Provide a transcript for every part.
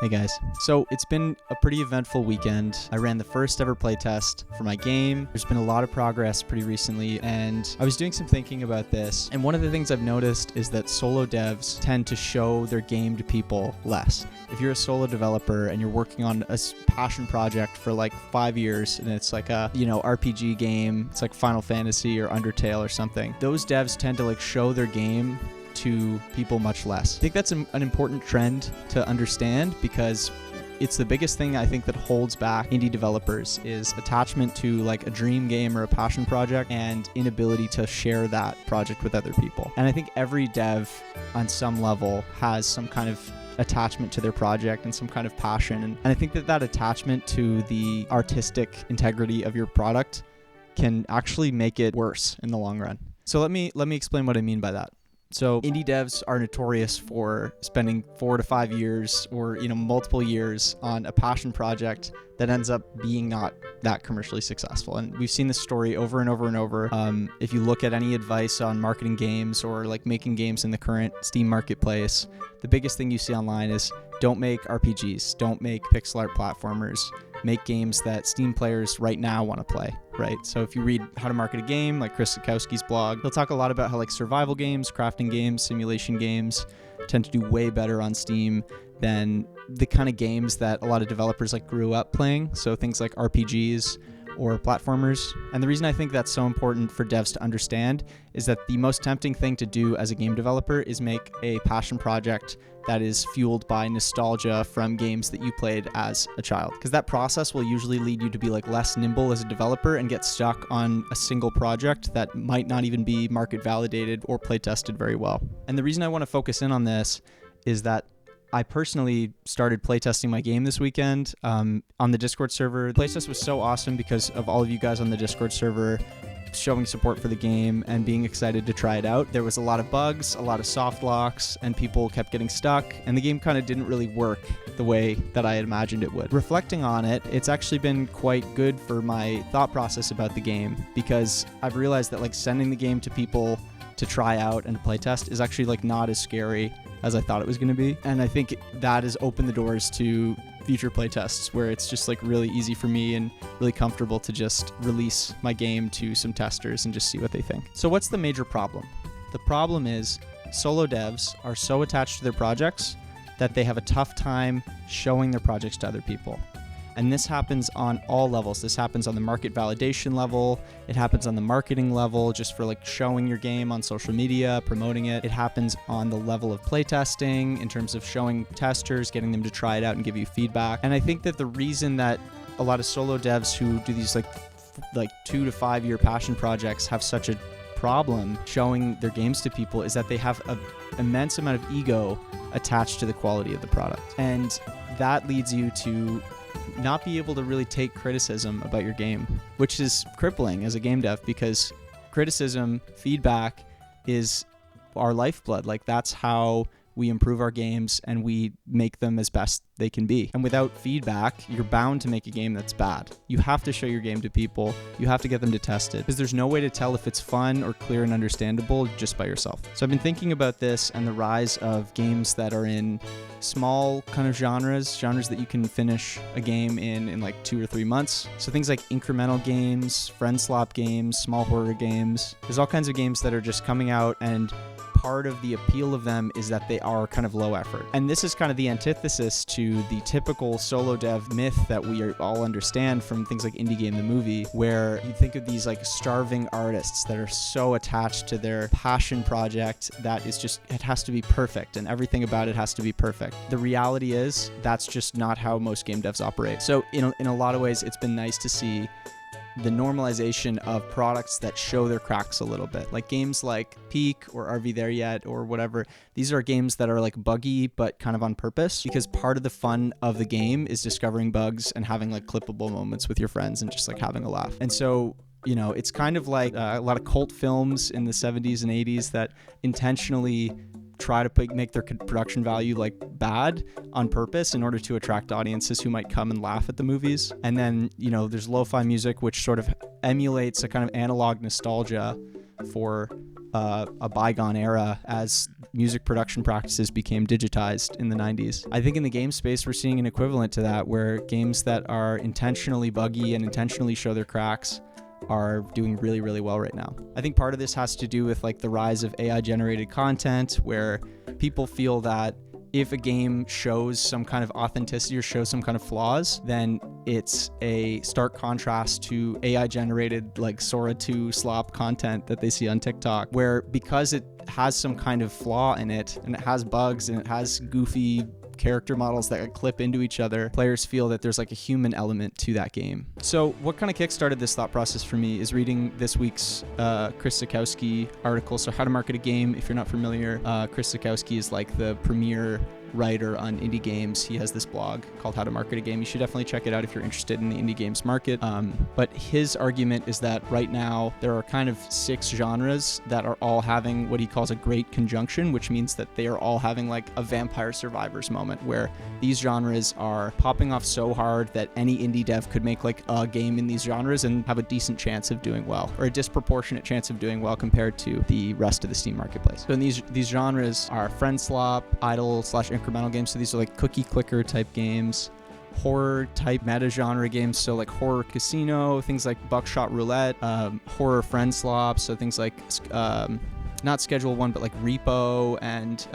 Hey guys. So it's been a pretty eventful weekend. I ran the first ever playtest for my game. There's been a lot of progress pretty recently, and I was doing some thinking about this. And one of the things I've noticed is that solo devs tend to show their game to people less. If you're a solo developer and you're working on a passion project for like 5 years, and it's like a, RPG game, it's like Final Fantasy or Undertale or something, those devs tend to like show their game to people much less. I think that's an important trend to understand because it's the biggest thing I think that holds back indie developers is attachment to like a dream game or a passion project and inability to share that project with other people. And I think every dev on some level has some kind of attachment to their project and some kind of passion. And I think that attachment to the artistic integrity of your product can actually make it worse in the long run. So let me explain what I mean by that. So indie devs are notorious for spending 4 to 5 years or multiple years on a passion project that ends up being not that commercially successful. And we've seen this story over and over and over. If you look at any advice on marketing games or like making games in the current Steam marketplace, the biggest thing you see online is don't make RPGs, don't make pixel art platformers, make games that Steam players right now want to play, right? So if you read How to Market a Game, like Chris Zukowski's blog, he'll talk a lot about how like survival games, crafting games, simulation games tend to do way better on Steam than the kind of games that a lot of developers like grew up playing. So things like RPGs or platformers. And the reason I think that's so important for devs to understand is that the most tempting thing to do as a game developer is make a passion project that is fueled by nostalgia from games that you played as a child. Because that process will usually lead you to be like less nimble as a developer and get stuck on a single project that might not even be market validated or play tested very well. And the reason I want to focus in on this is that I personally started playtesting my game this weekend on the Discord server. The playtest was so awesome because of all of you guys on the Discord server showing support for the game and being excited to try it out. There was a lot of bugs, a lot of soft locks, and people kept getting stuck, and the game kind of didn't really work the way that I had imagined it would. Reflecting on it, it's actually been quite good for my thought process about the game because I've realized that like sending the game to people to try out and play test is actually like not as scary as I thought it was going to be. And I think that has opened the doors to future playtests where it's just like really easy for me and really comfortable to just release my game to some testers and just see what they think. So what's the major problem? The problem is solo devs are so attached to their projects that they have a tough time showing their projects to other people. And this happens on all levels. This happens on the market validation level. It happens on the marketing level, just for like showing your game on social media, promoting it. It happens on the level of playtesting in terms of showing testers, getting them to try it out and give you feedback. And I think that the reason that a lot of solo devs who do these like 2 to 5 year passion projects have such a problem showing their games to people is that they have an immense amount of ego attached to the quality of the product. And that leads you to not be able to really take criticism about your game, which is crippling as a game dev because criticism, feedback is our lifeblood. Like that's how we improve our games and we make them as best they can be. And without feedback, you're bound to make a game that's bad. You have to show your game to people. You have to get them to test it because there's no way to tell if it's fun or clear and understandable just by yourself. So I've been thinking about this and the rise of games that are in small kind of genres that you can finish a game in like 2 or 3 months. So things like incremental games, friend slop games, small horror games. There's all kinds of games that are just coming out, and part of the appeal of them is that they are kind of low effort. And this is kind of the antithesis to the typical solo dev myth that we all understand from things like Indie Game the Movie, where you think of these like starving artists that are so attached to their passion project that is just, it has to be perfect and everything about it has to be perfect. The reality is that's just not how most game devs operate. So in a lot of ways, it's been nice to see the normalization of products that show their cracks a little bit, like games like Peak or Are We There Yet or whatever. These are games that are like buggy but kind of on purpose, because part of the fun of the game is discovering bugs and having like clippable moments with your friends and just like having a laugh. And so it's kind of like a lot of cult films in the 70s and 80s that intentionally try to make their production value like bad on purpose in order to attract audiences who might come and laugh at the movies. And then, there's lo-fi music, which sort of emulates a kind of analog nostalgia for a bygone era as music production practices became digitized in the 90s. I think in the game space, we're seeing an equivalent to that, where games that are intentionally buggy and intentionally show their cracks are doing really, really well right now. I think part of this has to do with like the rise of AI generated content, where people feel that if a game shows some kind of authenticity or shows some kind of flaws, then it's a stark contrast to AI generated like Sora 2 slop content that they see on TikTok, where because it has some kind of flaw in it and it has bugs and it has goofy character models that clip into each other, players feel that there's like a human element to that game. So what kind of kickstarted this thought process for me is reading this week's Chris Zukowski article. So How to Market a Game. If you're not familiar, Chris Zukowski is like the premier writer on indie games. He has this blog called How to Market a Game. You should definitely check it out if you're interested in the indie games market. But his argument is that right now there are kind of 6 genres that are all having what he calls a great conjunction, which means that they are all having like a Vampire Survivors moment, where these genres are popping off so hard that any indie dev could make like a game in these genres and have a decent chance of doing well, or a disproportionate chance of doing well compared to the rest of the Steam marketplace. So in these genres are friend slop, idle / incremental games. So these are like cookie clicker type games, horror type meta genre games. So like horror casino, things like buckshot roulette, horror friend slop. So things like not Schedule 1, but like Repo and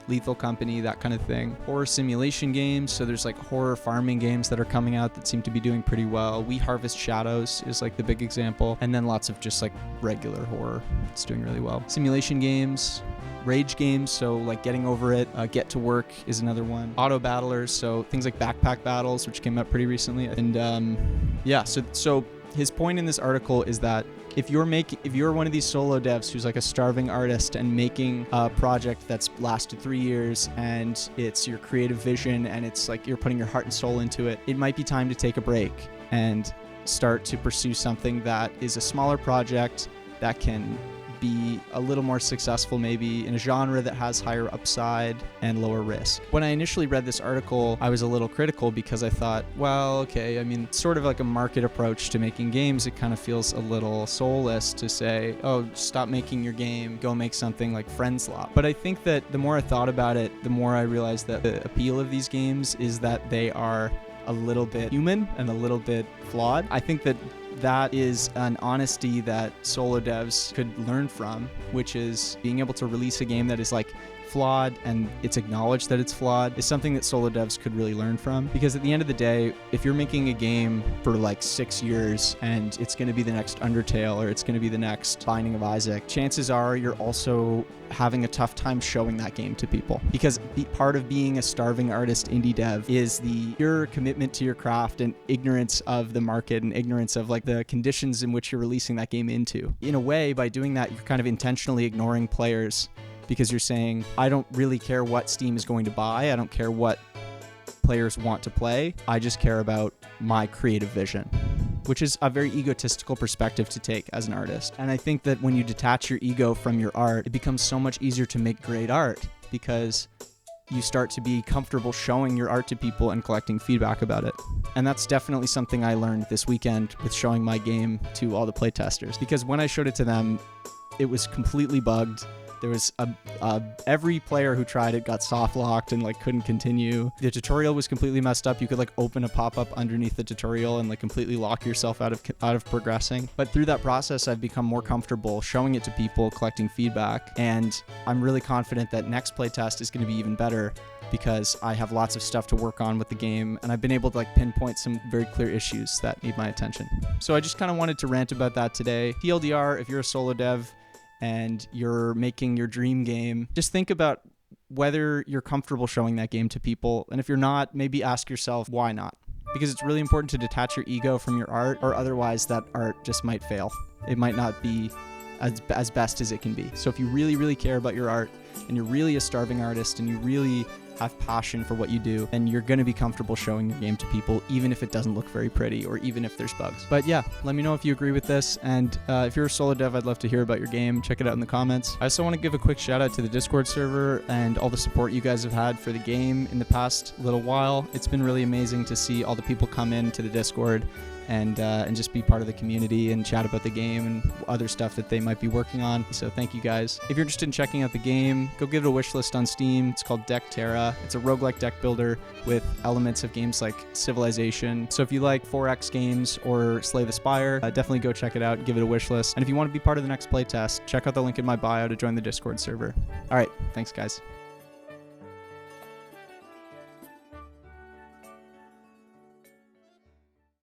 Lethal Company, that kind of thing. Horror simulation games. So there's like horror farming games that are coming out that seem to be doing pretty well. We Harvest Shadows is like the big example. And then lots of just like regular horror. It's doing really well. Simulation games, rage games, so like Getting Over It, Get to Work is another one. Auto battlers, so things like Backpack Battles, which came out pretty recently. And yeah, so his point in this article is that if you're one of these solo devs who's like a starving artist and making a project that's lasted 3 years and it's your creative vision and it's like you're putting your heart and soul into it, it might be time to take a break and start to pursue something that is a smaller project that can be a little more successful, maybe in a genre that has higher upside and lower risk. When I initially read this article, I was a little critical because I thought, well, okay, I mean, sort of like a market approach to making games, it kind of feels a little soulless to say, oh, stop making your game, go make something like Friendslop. But I think that the more I thought about it, the more I realized that the appeal of these games is that they are a little bit human and a little bit flawed. I think that is an honesty that solo devs could learn from, which is being able to release a game that is like flawed and it's acknowledged that it's flawed is something that solo devs could really learn from. Because at the end of the day, if you're making a game for like 6 years and it's going to be the next Undertale or it's going to be the next Binding of Isaac, chances are you're also having a tough time showing that game to people. Because part of being a starving artist indie dev is the pure commitment to your craft and ignorance of the market and ignorance of like the conditions in which you're releasing that game into. In a way, by doing that, you're kind of intentionally ignoring players, because you're saying, I don't really care what Steam is going to buy. I don't care what players want to play. I just care about my creative vision, which is a very egotistical perspective to take as an artist. And I think that when you detach your ego from your art, it becomes so much easier to make great art, because you start to be comfortable showing your art to people and collecting feedback about it. And that's definitely something I learned this weekend with showing my game to all the playtesters, because when I showed it to them, it was completely bugged. There was every player who tried it got soft locked and like couldn't continue. The tutorial was completely messed up. You could like open a pop-up underneath the tutorial and like completely lock yourself out of progressing. But through that process, I've become more comfortable showing it to people, collecting feedback, and I'm really confident that next playtest is going to be even better, because I have lots of stuff to work on with the game, and I've been able to like pinpoint some very clear issues that need my attention. So I just kind of wanted to rant about that today. TLDR, if you're a solo dev and you're making your dream game, just think about whether you're comfortable showing that game to people. And if you're not, maybe ask yourself, why not? Because it's really important to detach your ego from your art, or otherwise that art just might fail. It might not be as best as it can be. So if you really, really care about your art, and you're really a starving artist, and you really have passion for what you do, and you're going to be comfortable showing your game to people, even if it doesn't look very pretty, or even if there's bugs. But yeah, let me know if you agree with this, and if you're a solo dev, I'd love to hear about your game. Check it out in the comments. I also want to give a quick shout out to the Discord server and all the support you guys have had for the game in the past little while. It's been really amazing to see all the people come in to the Discord and just be part of the community and chat about the game and other stuff that they might be working on. So thank you guys. If you're interested in checking out the game, go give it a wish list on Steam. It's called DeckTerra. It's a roguelike deck builder with elements of games like Civilization. So if you like 4X games or Slay the Spire, definitely go check it out, give it a wish list. And if you want to be part of the next playtest, check out the link in my bio to join the Discord server. All right, thanks guys.